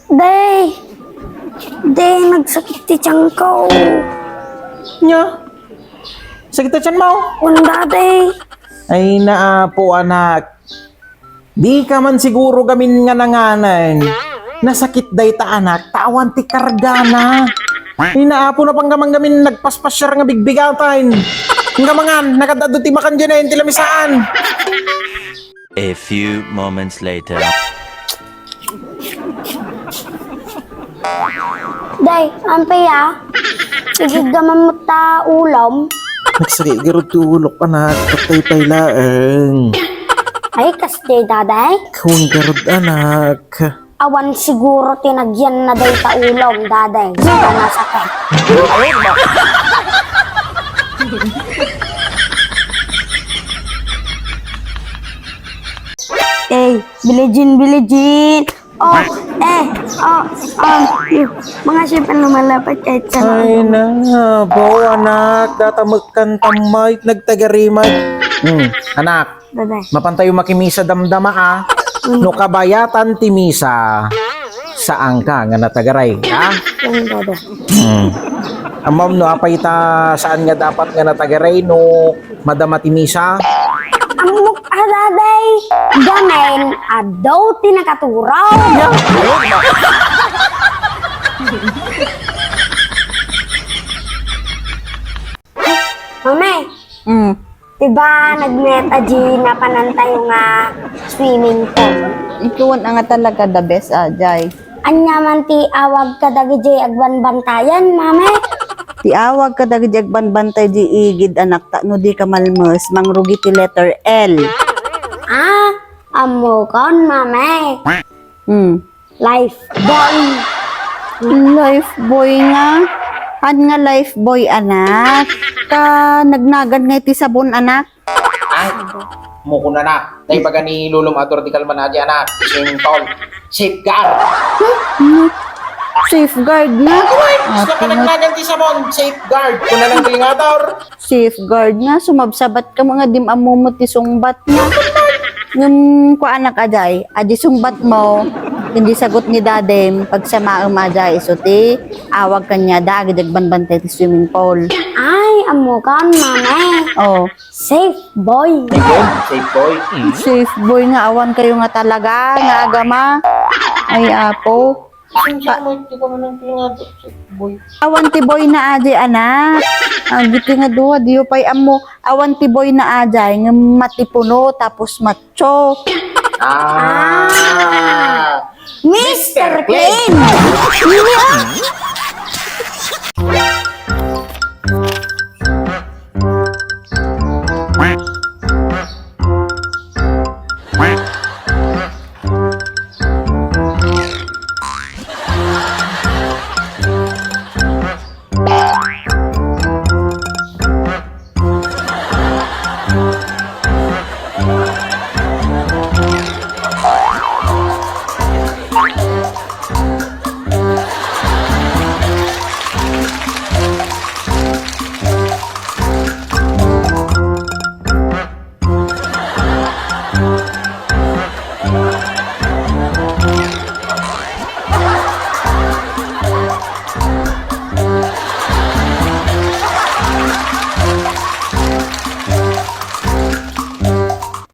Day! Day, nagsakit ti tiyang ko. Nya? Sakit na tiyan mo? Wala, day. Ay naapo anak. Di ka man siguro gamin nga nanganan. Nasakit day ta anak, tawan ti kargana. Inaapo na pang gamang gamin nagpaspasyar nga bigbigatan. Nga mangan, nakadado ti makan dyan na yung tilamisaan. A few moments later. Day, ampay Sige gaman mo ta ulam. Nagsakit garot tulok anak, patay pailaeng. Ay, kasday, daday. Kung garot anak. Awan siguro tinagyan na day ta ulam, daday. Saka nasakit. Bilijin. Mga sipan lumalapit kahit sa Ay na, bawa anak, datamagkan tamay, nagtagarimay. Anak, daday. mapantayo makimisa damdama no kabayatan ti misa. Saan ka nga natagaray, ha? Yung daday. Amam no apay ta saan nga dapat nga natagaray no madama ti misa? Amok daday. Gamen, adaw tinakaturaw. Mame, diba nag-meta na panantay nga swimming pool? Ikuan nga talaga the best, Jai. Anya man ti awag ka dagi agban-bantayan, mame. Ti awag ka dagi bantay di igid anak ta no di ka malmes mangrugi ti letter L. Amo kon, mame. Life boy. Life boy nga. Han nga life boy anak. Ka nagnagan nga ti sabon anak. Ay, muko na na. Tay baga ni lulum ator di kalman aja anak. Simple. Safeguard. Safeguard nga. Gusto ka nagnagan ti sabon. Safeguard. Kung na lang tilingator. Safeguard nga. Sumabsabat ka mga dimamumot ti sungbat nga. Yung ko anak ajay, adi sungbat mo, hindi sagot ni dadem, pagsamaang ajay, so ti, awag kanya dagi dagbanbantay ti swimming pool. Ay, amo kon, mame. Oh, Safe boy. Safe boy. safe boy nga, awan kayo nga talaga, nga agama. Ay, apo. Awan ti boy na ajay, anak. Ang giti nga duha, diyo pa'y amo. Awan ti boy na ajay, nga matipuno, tapos macho. Mr. Clean!